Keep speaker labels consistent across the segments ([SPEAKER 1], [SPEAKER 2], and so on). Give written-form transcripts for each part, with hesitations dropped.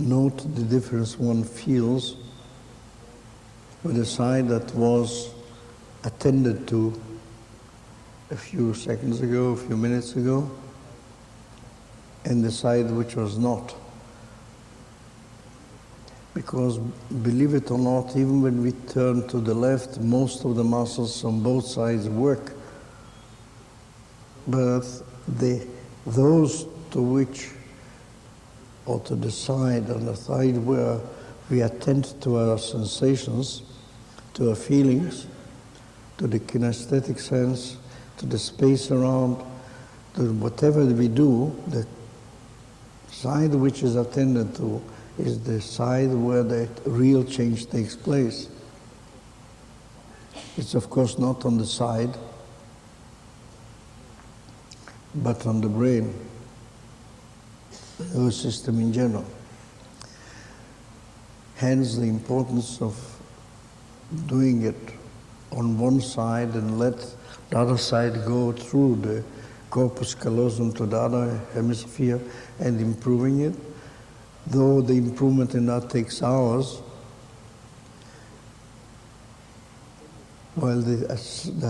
[SPEAKER 1] note the difference one feels with the side that was attended to a few seconds ago, a few minutes ago, and the side which was not. Because, believe it or not, even when we turn to the left, most of the muscles on both sides work. But those to which, or to the side, on the side where we attend to our sensations, to our feelings, to the kinesthetic sense, to the space around, to whatever we do, the side which is attended to is the side where the real change takes place. It's of course not on the side, but on the brain, the nervous system in general. Hence the importance of doing it on one side and let the other side go through the corpus callosum to the other hemisphere and improving it. Though the improvement in that takes hours, while the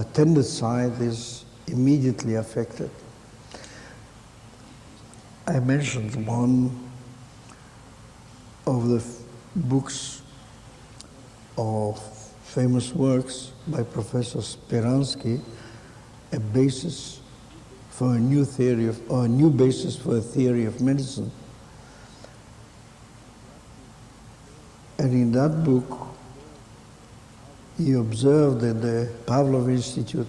[SPEAKER 1] attended side is immediately affected. I mentioned one of the books or famous works by Professor Speransky, a basis for a new theory of, or a new basis for a theory of medicine. And in that book, he observed at the Pavlov Institute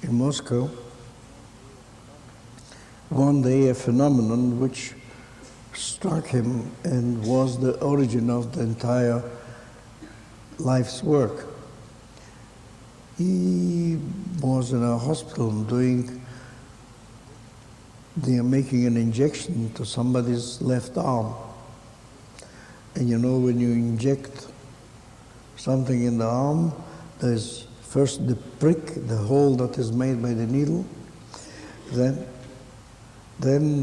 [SPEAKER 1] in Moscow, one day a phenomenon which struck him and was the origin of the entire life's work. He was in a hospital making an injection to somebody's left arm. And you know, when you inject something in the arm, there's first the prick, the hole that is made by the needle. Then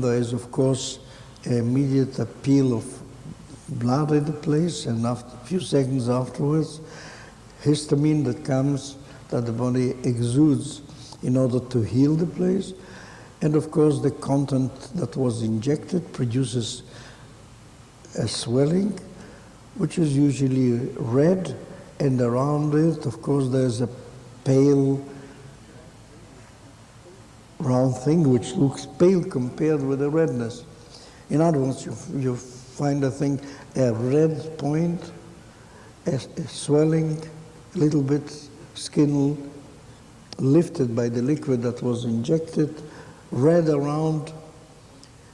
[SPEAKER 1] there is, of course, an immediate appeal of blood in the place, and after a few seconds afterwards, histamine that comes, that the body exudes in order to heal the place. And of course, the content that was injected produces a swelling, which is usually red, and around it, of course, there's a pale round thing which looks pale compared with the redness. In other words, you find a thing, a red point, a swelling, a little bit skin lifted by the liquid that was injected, red around,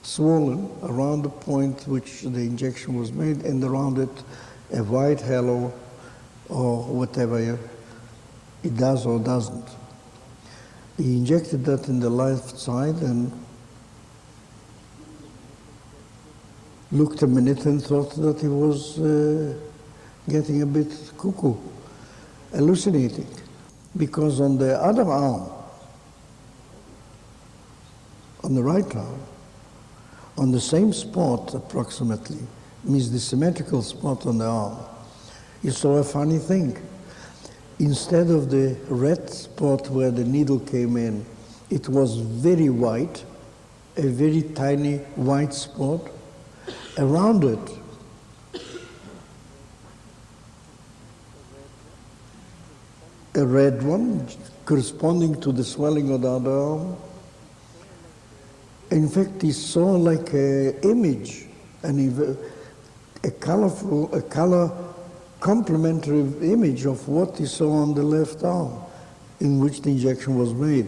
[SPEAKER 1] swollen around the point which the injection was made, and around it a white halo or whatever it does or doesn't. He injected that in the left side and looked a minute and thought that he was getting a bit cuckoo, hallucinating, because on the other arm, on the right arm, on the same spot approximately, means the symmetrical spot on the arm, you saw a funny thing. Instead of the red spot where the needle came in, it was very white, a very tiny white spot. Around it, a red one corresponding to the swelling of the other arm. In fact, he saw like an image, a color complementary image of what he saw on the left arm, in which the injection was made.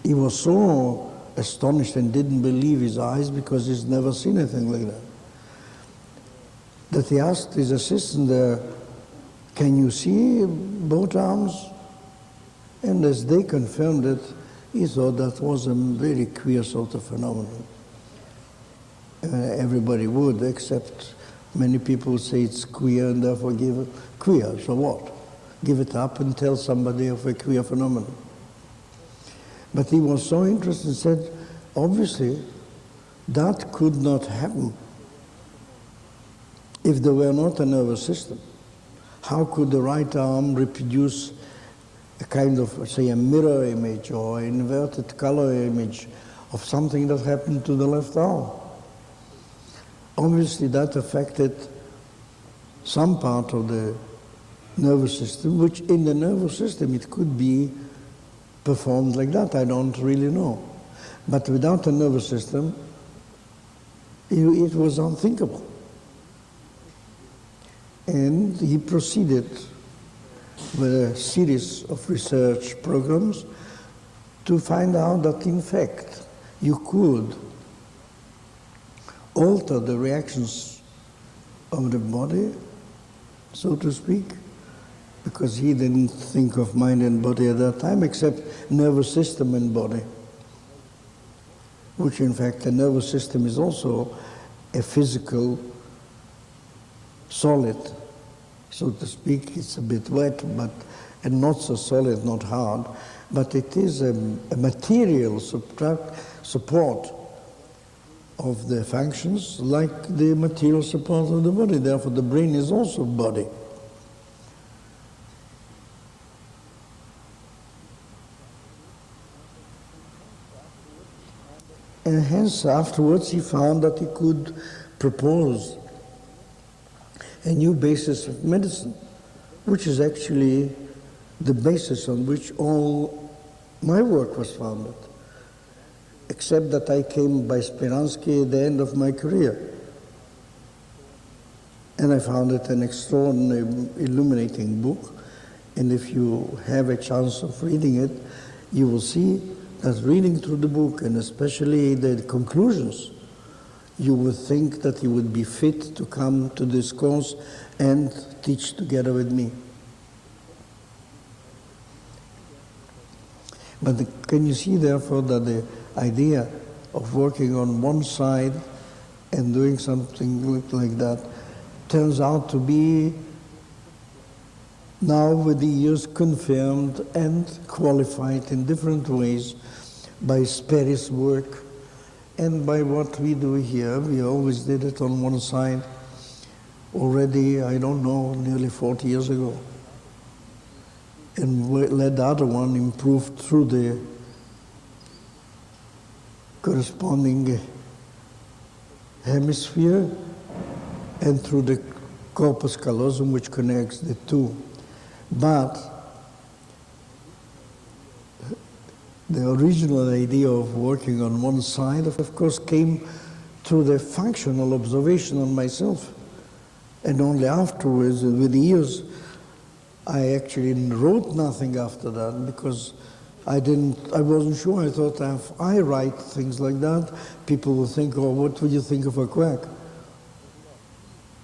[SPEAKER 1] He was so astonished and didn't believe his eyes because he's never seen anything like that he asked his assistant there, "Can you see both arms?" And as they confirmed it, he thought that was a very queer sort of phenomenon. Everybody would, except many people say it's queer and therefore give it queer, so what? Give it up and tell somebody of a queer phenomenon. But he was so interested and said, obviously, That could not happen if there were not a nervous system. How could the right arm reproduce a kind of, say, a mirror image or an inverted color image of something that happened to the left arm? Obviously, that affected some part of the nervous system, which in the nervous system it could be performed like that. I don't really know. But without a nervous system, it was unthinkable. And he proceeded with a series of research programs to find out that, in fact, you could alter the reactions of the body, so to speak, because he didn't think of mind and body at that time, except nervous system and body, which in fact the nervous system is also a physical solid, so to speak. It's a bit wet, and not so solid, not hard, but it is a material support of the functions, like the material support of the body. Therefore, the brain is also body. And hence, afterwards, he found that he could propose a new basis of medicine, which is actually the basis on which all my work was founded, except that I came by Speransky at the end of my career. And I found it an extraordinary, illuminating book. And if you have a chance of reading it, you will see that reading through the book, and especially the conclusions, you would think that he would be fit to come to this course and teach together with me. But can you see, therefore, that the idea of working on one side and doing something like that turns out to be now with the years confirmed and qualified in different ways by Sperry's work and by what we do here. We always did it on one side already, I don't know, nearly 40 years ago. And let the other one improve through the corresponding hemisphere and through the corpus callosum, which connects the two. But the original idea of working on one side, of course, came through the functional observation on myself. And only afterwards, with the years, I actually wrote nothing after that, because I wasn't sure. I thought if I write things like that, people will think, oh, what would you think of a quack?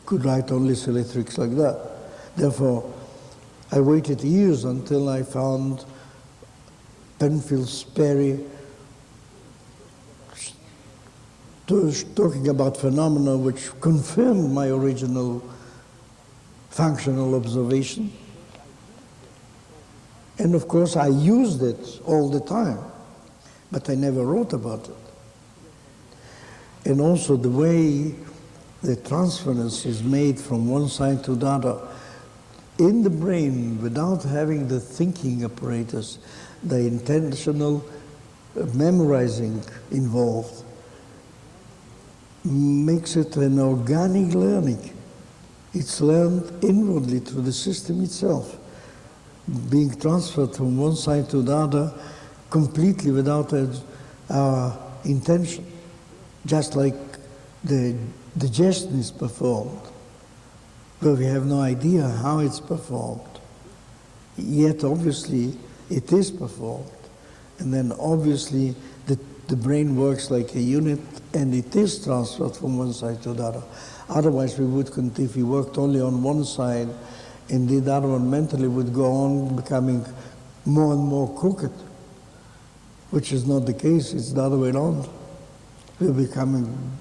[SPEAKER 1] Could write only silly tricks like that. Therefore, I waited years until I found Penfield Sperry talking about phenomena which confirmed my original functional observation. And of course, I used it all the time, but I never wrote about it. And also the way the transference is made from one side to the other in the brain without having the thinking apparatus, the intentional memorizing involved, makes it an organic learning. It's learned inwardly through the system itself, being transferred from one side to the other completely without our intention, just like the digestion is performed, where we have no idea how it's performed. Yet obviously it is performed. And then obviously the brain works like a unit, and it is transferred from one side to the other. Otherwise we would, if we worked only on one side, and the other one mentally would go on becoming more and more crooked, which is not the case. It's the other way around. We're becoming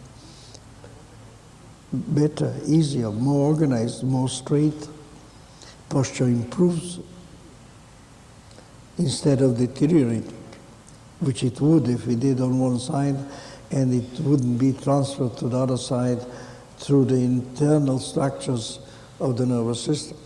[SPEAKER 1] better, easier, more organized, more straight. Posture improves instead of deteriorating, which it would if we did on one side, and it wouldn't be transferred to the other side through the internal structures of the nervous system.